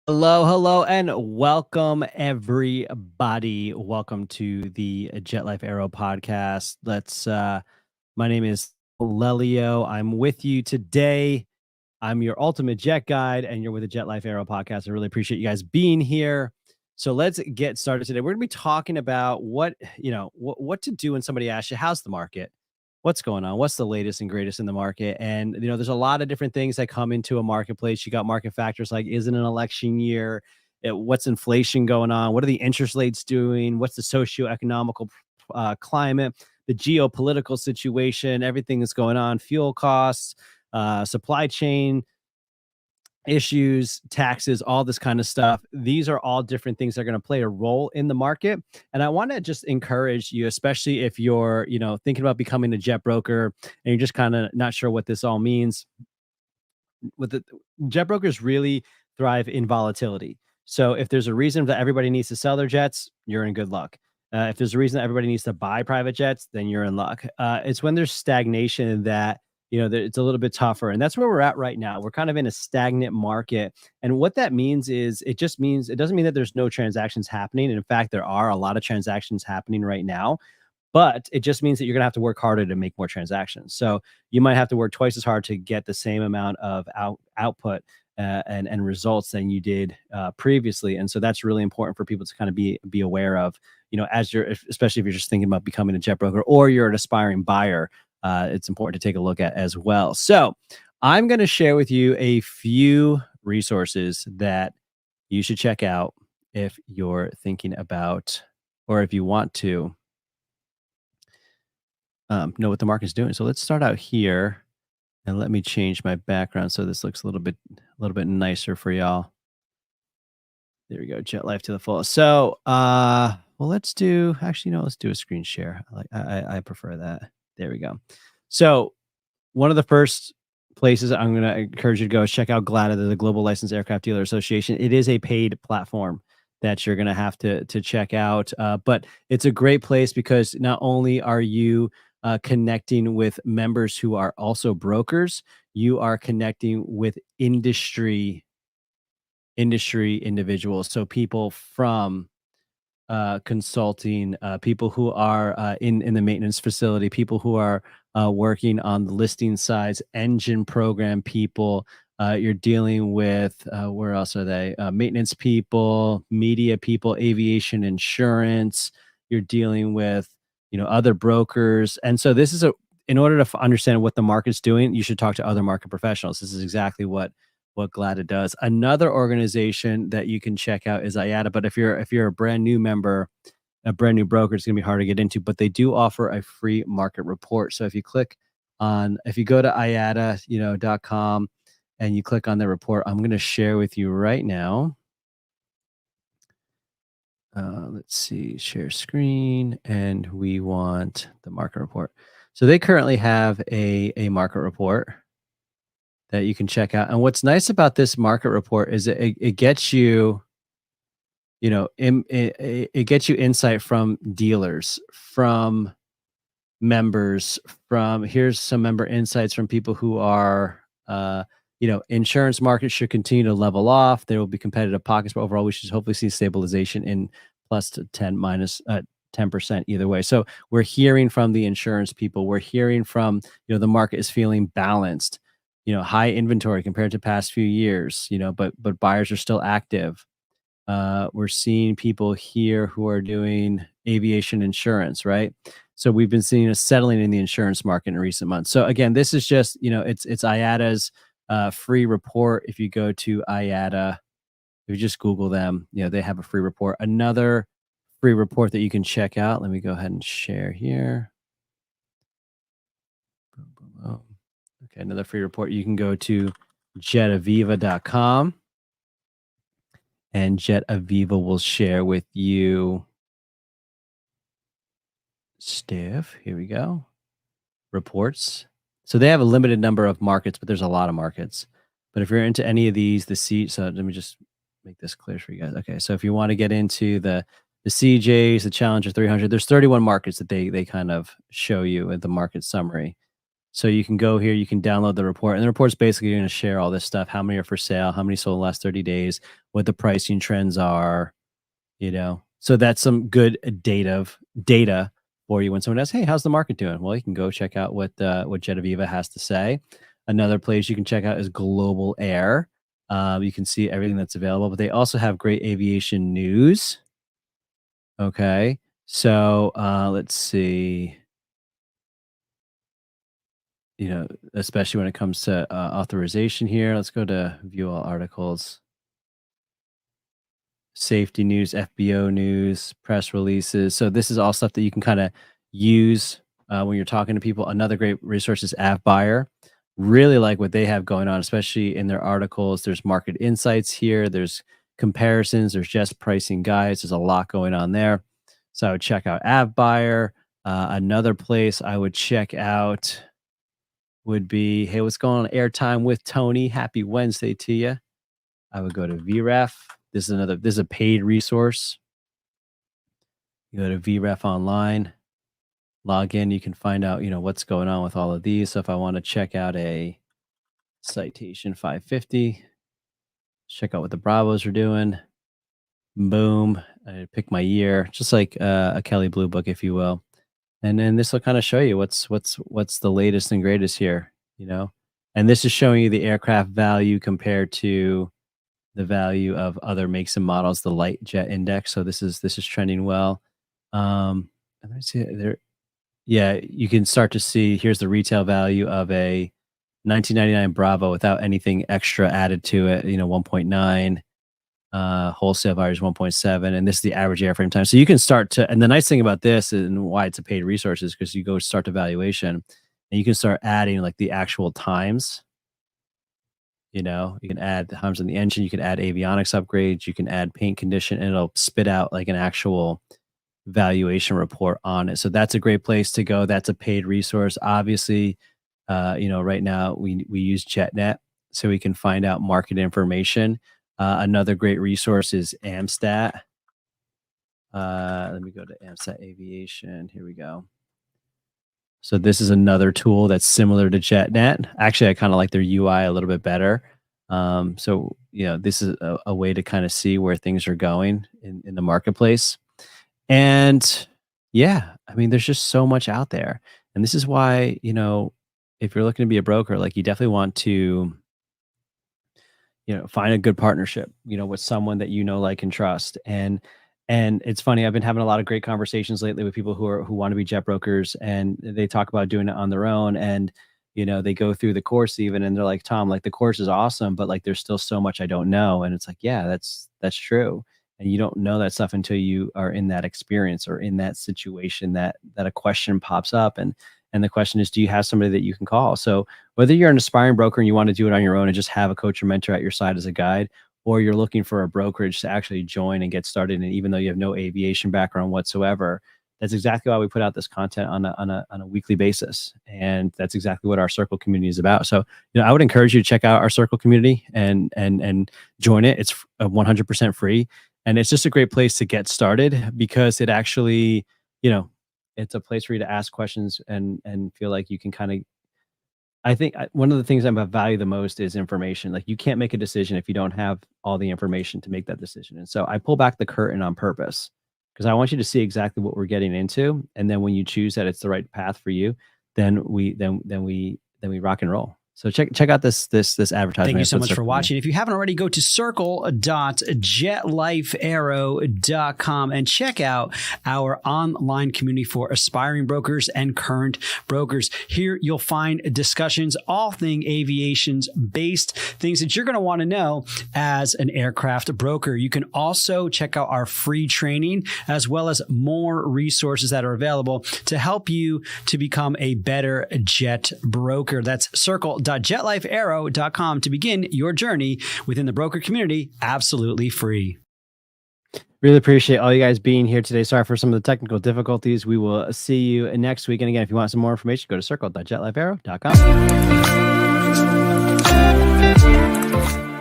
Hello, hello, and welcome everybody. Welcome to the Jet Life Aero podcast. My name is Lelio. I'm with you today. I'm your ultimate jet guide, and you're with the Jet Life Aero podcast. I really appreciate you guys being here. So let's get started today. We're going to be talking about what to do when somebody asks you, how's the market? What's going on? What's the latest and greatest in the market? And there's a lot of different things that come into a marketplace. You got market factors like, is it an election year? What's inflation going on? What are the interest rates doing? What's the socioeconomical climate? The geopolitical situation, everything that's going on, fuel costs, supply chain issues, taxes, all this kind of stuff. These are all different things that are going to play a role in the market. And I want to just encourage you, especially if you're, thinking about becoming a jet broker and you're just kind of not sure what this all means. With the jet brokers really thrive in volatility. So if there's a reason that everybody needs to sell their jets, you're in good luck. If there's a reason that everybody needs to buy private jets, then you're in luck. It's when there's stagnation that it's a little bit tougher, and that's where we're at right now. We're kind of in a stagnant market, and what that means is it doesn't mean that there's no transactions happening. And in fact, there are a lot of transactions happening right now. But it just means that you're going to have to work harder to make more transactions. So you might have to work twice as hard to get the same amount of output and results than you did previously. And so that's really important for people to kind of be aware of, especially if you're just thinking about becoming a jet broker or you're an aspiring buyer. It's important to take a look at as well. So I'm going to share with you a few resources that you should check out if you're thinking about, or if you want to know what the market's doing. So let's start out here, and let me change my background so this looks a little bit nicer for y'all. There we go, Jet Life to the fullest. So, well, let's do a screen share. I prefer that. There we go. So, one of the first places I'm going to encourage you to go is check out GLADA, the Global Licensed Aircraft Dealer Association. It is a paid platform that you're going to have to check out, but it's a great place because not only are you connecting with members who are also brokers, you are connecting with industry individuals. So people from consulting, people who are in the maintenance facility, people who are working on the listing sides, engine program people. You're dealing with where else are they? Maintenance people, media people, aviation insurance. You're dealing with other brokers, and so this is in order to understand what the market's doing, you should talk to other market professionals. This is exactly what GLADA does. Another organization that you can check out is IATA. But if you're a brand new member, a brand new broker, it's gonna be hard to get into. But they do offer a free market report. So if you go to IATA.com and you click on the report, I'm gonna share with you right now. Let's see, share screen, and we want the market report. So they currently have a market report that you can check out. And what's nice about this market report is it gets you, it gets you insight from dealers, from members, here's some member insights from people who are, insurance markets should continue to level off. There will be competitive pockets, but overall, we should hopefully see stabilization in plus to 10 minus 10% either way. So we're hearing from the insurance people. We're hearing from, the market is feeling balanced. High inventory compared to past few years, but buyers are still active. We're seeing people here who are doing aviation insurance, right? So we've been seeing a settling in the insurance market in recent months. So again, this is just, it's IATA's free report. If you go to IATA, if you just Google them, they have a free report. Another free report that you can check out. Let me go ahead and share here. Boom, boom, boom. Okay, another free report. You can go to jetaviva.com, and Jetaviva will share with you here we go. Reports. So they have a limited number of markets, but there's a lot of markets. But if you're into any of these, so let me just make this clear for you guys. Okay, so if you want to get into the CJs, the Challenger 300, there's 31 markets that they kind of show you in the market summary. So you can go here, you can download the report, and the report's basically going to share all this stuff: how many are for sale, how many sold in the last 30 days, what the pricing trends are, you know. So that's some good data for you when someone asks, "Hey, how's the market doing?" Well, you can go check out what Jet Aviva has to say. Another place you can check out is Global Air. You can see everything that's available, but they also have great aviation news. Okay, so let's see. You know, especially when it comes to authorization here. Let's go to view all articles. Safety news, FBO news, press releases. So this is all stuff that you can kind of use when you're talking to people. Another great resource is AvBuyer. Really like what they have going on, especially in their articles. There's market insights here. There's comparisons. There's just pricing guides. There's a lot going on there. So I would check out AvBuyer. Another place I would check out would be, hey, what's going on? Airtime with Tony. Happy Wednesday to you. I would go to VREF. This is a paid resource. You go to VREF online, log in, you can find out, what's going on with all of these. So if I want to check out a Citation 550, check out what the Bravos are doing. Boom. I pick my year, just like a Kelly Blue Book, if you will. And then this will kind of show you what's the latest and greatest here, And this is showing you the aircraft value compared to the value of other makes and models, the light jet index. So this is trending well. And let me see there. Yeah, you can start to see here's the retail value of a 1999 Bravo without anything extra added to it, 1.9. Wholesale value is 1.7, and this is the average airframe time. So you can start to, and the nice thing about this and why it's a paid resource is because you go start to valuation and you can start adding like the actual times. You can add the times on the engine, you can add avionics upgrades, you can add paint condition, and it'll spit out like an actual valuation report on it. So that's a great place to go. That's a paid resource. Obviously, right now we use JetNet, so we can find out market information. Another great resource is Amstat. Let me go to Amstat Aviation. Here we go. So this is another tool that's similar to JetNet. Actually, I kind of like their UI a little bit better. So this is a way to kind of see where things are going in the marketplace. And yeah, I mean, there's just so much out there. And this is why, if you're looking to be a broker, like you definitely want to, find a good partnership, with someone that like and trust. And it's funny, I've been having a lot of great conversations lately with people who want to be jet brokers, and they talk about doing it on their own. And, they go through the course even, and they're like, Tom, like the course is awesome, but like, there's still so much I don't know. And it's like, yeah, that's true. And you don't know that stuff until you are in that experience or in that situation that a question pops up. And the question is, do you have somebody that you can call? So whether you're an aspiring broker and you want to do it on your own and just have a coach or mentor at your side as a guide, or you're looking for a brokerage to actually join and get started, and even though you have no aviation background whatsoever, that's exactly why we put out this content on a weekly basis. And that's exactly what our Circle community is about. So, I would encourage you to check out our Circle community and join it. It's 100% free. And it's just a great place to get started because it actually, it's a place for you to ask questions and feel like you can kind of, I think one of the things I value the most is information. Like you can't make a decision if you don't have all the information to make that decision. And so I pull back the curtain on purpose because I want you to see exactly what we're getting into. And then when you choose that it's the right path for you, then we rock and roll. So check out this advertisement. Thank you so much for watching. If you haven't already, go to circle.jetlifeaero.com and check out our online community for aspiring brokers and current brokers. Here you'll find discussions, all thing aviations based, things that you're going to want to know as an aircraft broker. You can also check out our free training as well as more resources that are available to help you to become a better jet broker. That's circle.jetlifeaero.com to begin your journey within the broker community absolutely free. Really appreciate all you guys being here today. Sorry for some of the technical difficulties. We will see you next week. And again, if you want some more information, go to circle.jetlifeaero.com.